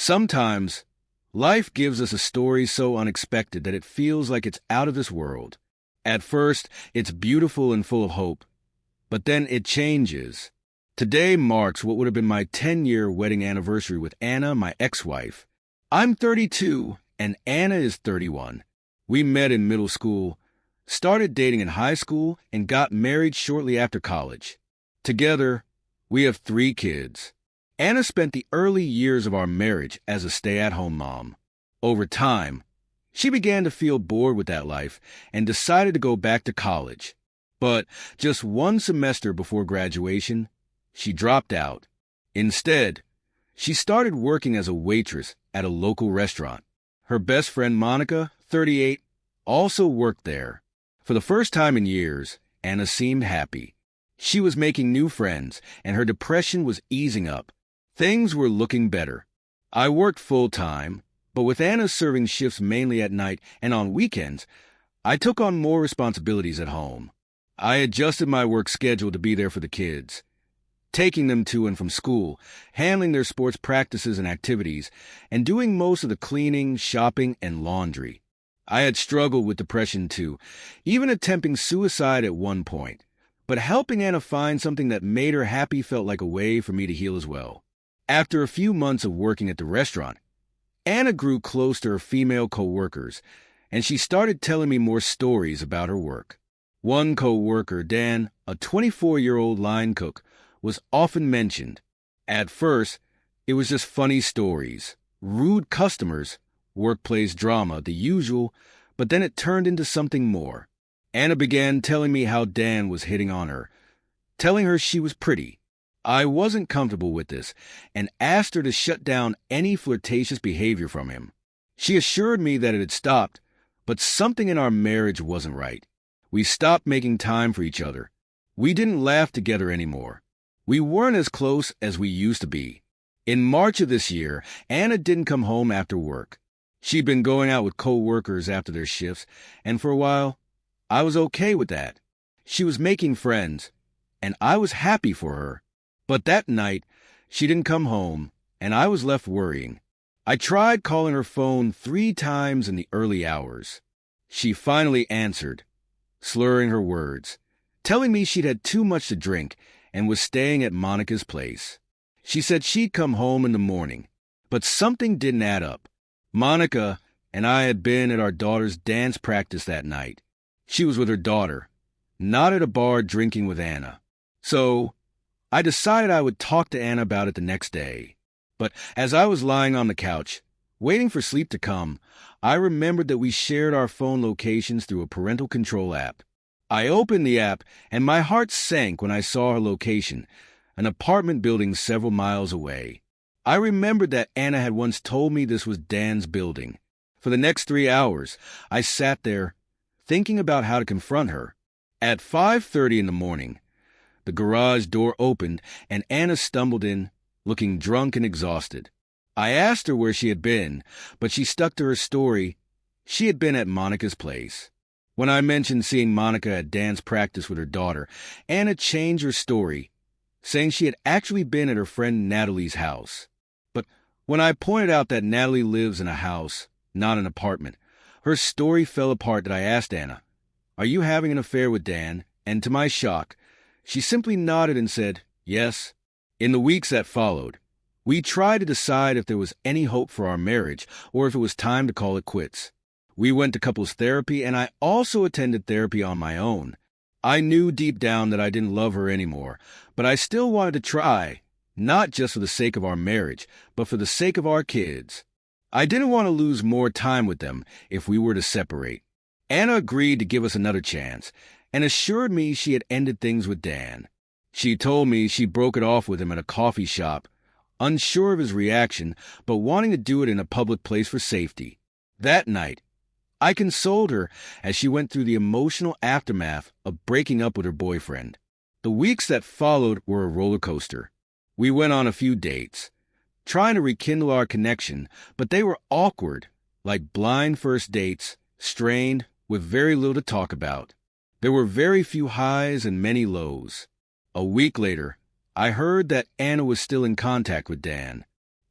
Sometimes, life gives us a story so unexpected that it feels like it's out of this world. At first, it's beautiful and full of hope, but then it changes. Today marks what would have been my 10-year wedding anniversary with Anna, my ex-wife. I'm 32, and Anna is 31. We met in middle school, started dating in high school, and got married shortly after college. Together, we have 3 kids. Anna spent the early years of our marriage as a stay-at-home mom. Over time, she began to feel bored with that life and decided to go back to college. But just one semester before graduation, she dropped out. Instead, she started working as a waitress at a local restaurant. Her best friend Monica, 38, also worked there. For the first time in years, Anna seemed happy. She was making new friends, and her depression was easing up. Things were looking better. I worked full-time, but with Anna serving shifts mainly at night and on weekends, I took on more responsibilities at home. I adjusted my work schedule to be there for the kids, taking them to and from school, handling their sports practices and activities, and doing most of the cleaning, shopping, and laundry. I had struggled with depression too, even attempting suicide at one point. But helping Anna find something that made her happy felt like a way for me to heal as well. After a few months of working at the restaurant, Anna grew close to her female co-workers, and she started telling me more stories about her work. One co-worker, Dan, a 24-year-old line cook, was often mentioned. At first, it was just funny stories, rude customers, workplace drama, the usual, but then it turned into something more. Anna began telling me how Dan was hitting on her, telling her she was pretty. I wasn't comfortable with this and asked her to shut down any flirtatious behavior from him. She assured me that it had stopped, but something in our marriage wasn't right. We stopped making time for each other. We didn't laugh together anymore. We weren't as close as we used to be. In March of this year, Anna didn't come home after work. She'd been going out with co-workers after their shifts, and for a while, I was okay with that. She was making friends, and I was happy for her. But that night, she didn't come home, and I was left worrying. I tried calling her phone 3 times in the early hours. She finally answered, slurring her words, telling me she'd had too much to drink and was staying at Monica's place. She said she'd come home in the morning, but something didn't add up. Monica and I had been at our daughter's dance practice that night. She was with her daughter, not at a bar drinking with Anna. So I decided I would talk to Anna about it the next day. But as I was lying on the couch, waiting for sleep to come, I remembered that we shared our phone locations through a parental control app. I opened the app, and my heart sank when I saw her location, an apartment building several miles away. I remembered that Anna had once told me this was Dan's building. For the next 3 hours, I sat there, thinking about how to confront her. At 5:30 in the morning, the garage door opened, and Anna stumbled in, looking drunk and exhausted. I asked her where she had been, but she stuck to her story. She had been at Monica's place. When I mentioned seeing Monica at dance practice with her daughter, Anna changed her story, saying she had actually been at her friend Natalie's house. But when I pointed out that Natalie lives in a house, not an apartment, her story fell apart that I asked Anna, "Are you having an affair with Dan?" And to my shock, she simply nodded and said, "Yes." In the weeks that followed, we tried to decide if there was any hope for our marriage or if it was time to call it quits. We went to couples therapy, and I also attended therapy on my own. I knew deep down that I didn't love her anymore, but I still wanted to try, not just for the sake of our marriage, but for the sake of our kids. I didn't want to lose more time with them if we were to separate. Anna agreed to give us another chance and assured me she had ended things with Dan. She told me she broke it off with him at a coffee shop, unsure of his reaction, but wanting to do it in a public place for safety. That night, I consoled her as she went through the emotional aftermath of breaking up with her boyfriend. The weeks that followed were a roller coaster. We went on a few dates, trying to rekindle our connection, but they were awkward, like blind first dates, strained, with very little to talk about. There were very few highs and many lows. A week later, I heard that Anna was still in contact with Dan.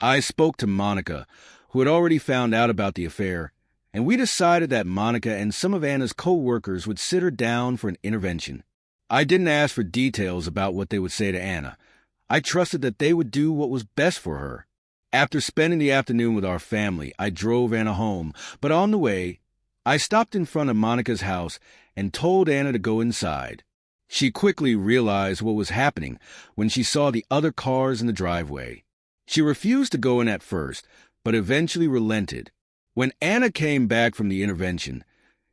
I spoke to Monica, who had already found out about the affair, and we decided that Monica and some of Anna's co-workers would sit her down for an intervention. I didn't ask for details about what they would say to Anna. I trusted that they would do what was best for her. After spending the afternoon with our family, I drove Anna home, but on the way, I stopped in front of Monica's house and told Anna to go inside. She quickly realized what was happening when she saw the other cars in the driveway. She refused to go in at first, but eventually relented. When Anna came back from the intervention,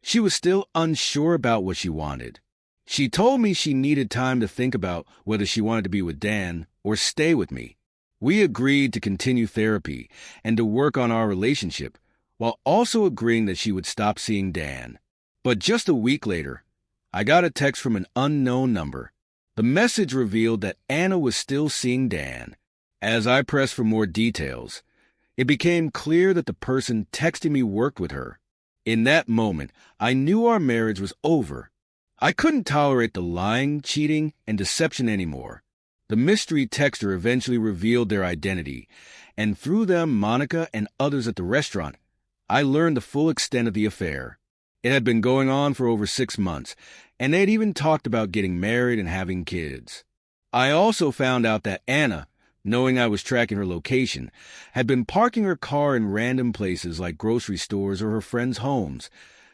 she was still unsure about what she wanted. She told me she needed time to think about whether she wanted to be with Dan or stay with me. We agreed to continue therapy and to work on our relationship, while also agreeing that she would stop seeing Dan. But just a week later, I got a text from an unknown number. The message revealed that Anna was still seeing Dan. As I pressed for more details, it became clear that the person texting me worked with her. In that moment, I knew our marriage was over. I couldn't tolerate the lying, cheating, and deception anymore. The mystery texter eventually revealed their identity, and through them, Monica and others at the restaurant, I learned the full extent of the affair. It had been going on for over 6 months, and they had even talked about getting married and having kids. I also found out that Anna, knowing I was tracking her location, had been parking her car in random places like grocery stores or her friends' homes,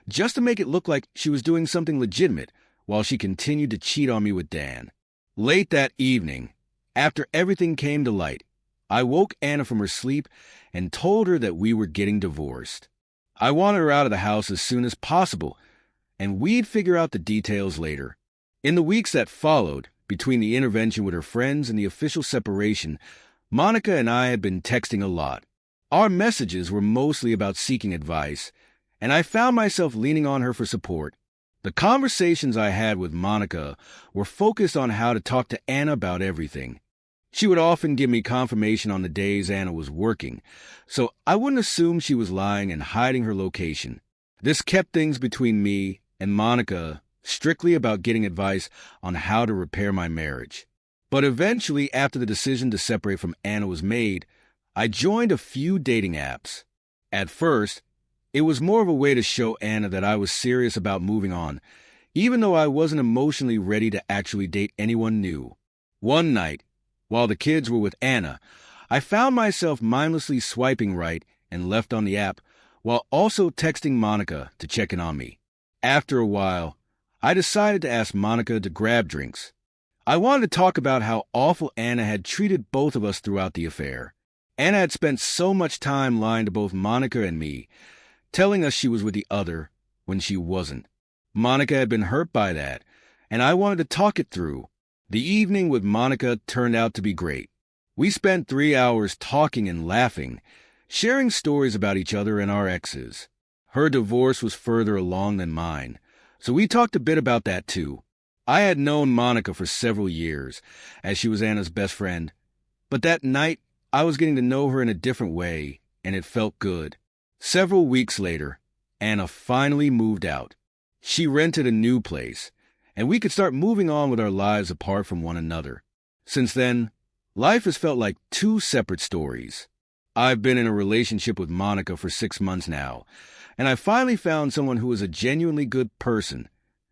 just to make it look like she was doing something legitimate while she continued to cheat on me with Dan. Late that evening, after everything came to light, I woke Anna from her sleep and told her that we were getting divorced. I wanted her out of the house as soon as possible, and we'd figure out the details later. In the weeks that followed, between the intervention with her friends and the official separation, Monica and I had been texting a lot. Our messages were mostly about seeking advice, and I found myself leaning on her for support. The conversations I had with Monica were focused on how to talk to Anna about everything. She would often give me confirmation on the days Anna was working, so I wouldn't assume she was lying and hiding her location. This kept things between me and Monica strictly about getting advice on how to repair my marriage. But eventually, after the decision to separate from Anna was made, I joined a few dating apps. At first, it was more of a way to show Anna that I was serious about moving on, even though I wasn't emotionally ready to actually date anyone new. One night, while the kids were with Anna, I found myself mindlessly swiping right and left on the app, while also texting Monica to check in on me. After a while, I decided to ask Monica to grab drinks. I wanted to talk about how awful Anna had treated both of us throughout the affair. Anna had spent so much time lying to both Monica and me, telling us she was with the other when she wasn't. Monica had been hurt by that, and I wanted to talk it through. The evening with Monica turned out to be great. We spent 3 hours talking and laughing, sharing stories about each other and our exes. Her divorce was further along than mine, so we talked a bit about that too. I had known Monica for several years, as she was Anna's best friend, but that night I was getting to know her in a different way, and it felt good. Several weeks later, Anna finally moved out. She rented a new place, and we could start moving on with our lives apart from one another. Since then, life has felt like 2 separate stories. I've been in a relationship with Monica for 6 months now, and I finally found someone who is a genuinely good person,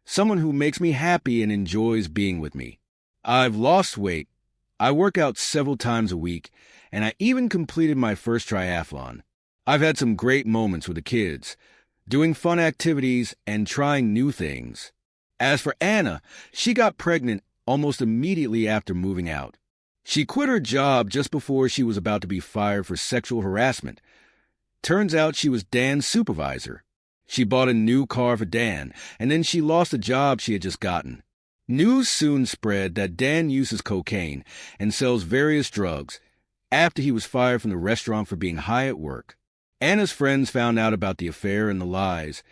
someone who makes me happy and enjoys being with me. I've lost weight, I work out several times a week, and I even completed my first triathlon. I've had some great moments with the kids, doing fun activities and trying new things. As for Anna, she got pregnant almost immediately after moving out. She quit her job just before she was about to be fired for sexual harassment. Turns out she was Dan's supervisor. She bought a new car for Dan, and then she lost a job she had just gotten. News soon spread that Dan uses cocaine and sells various drugs after he was fired from the restaurant for being high at work. Anna's friends found out about the affair and the lies,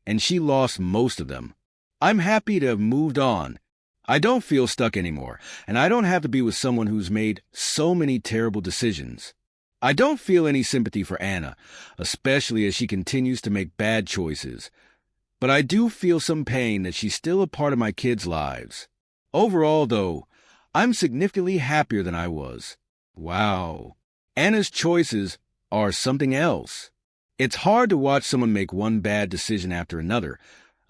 and she lost most of them. I'm happy to have moved on. I don't feel stuck anymore, and I don't have to be with someone who's made so many terrible decisions. I don't feel any sympathy for Anna, especially as she continues to make bad choices. But I do feel some pain that she's still a part of my kids' lives. Overall, though, I'm significantly happier than I was. Wow. Anna's choices are something else. It's hard to watch someone make one bad decision after another,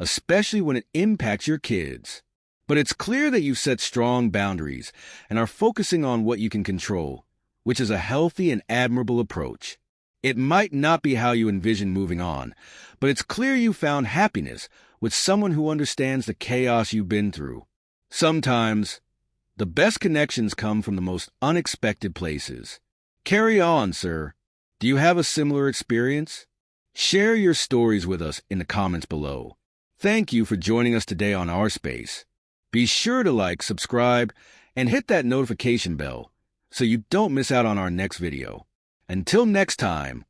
especially when it impacts your kids. But it's clear that you've set strong boundaries and are focusing on what you can control, which is a healthy and admirable approach. It might not be how you envision moving on, but it's clear you found happiness with someone who understands the chaos you've been through. Sometimes, the best connections come from the most unexpected places. Carry on, sir. Do you have a similar experience? Share your stories with us in the comments below. Thank you for joining us today on Our Space. Be sure to like, subscribe, and hit that notification bell so you don't miss out on our next video. Until next time,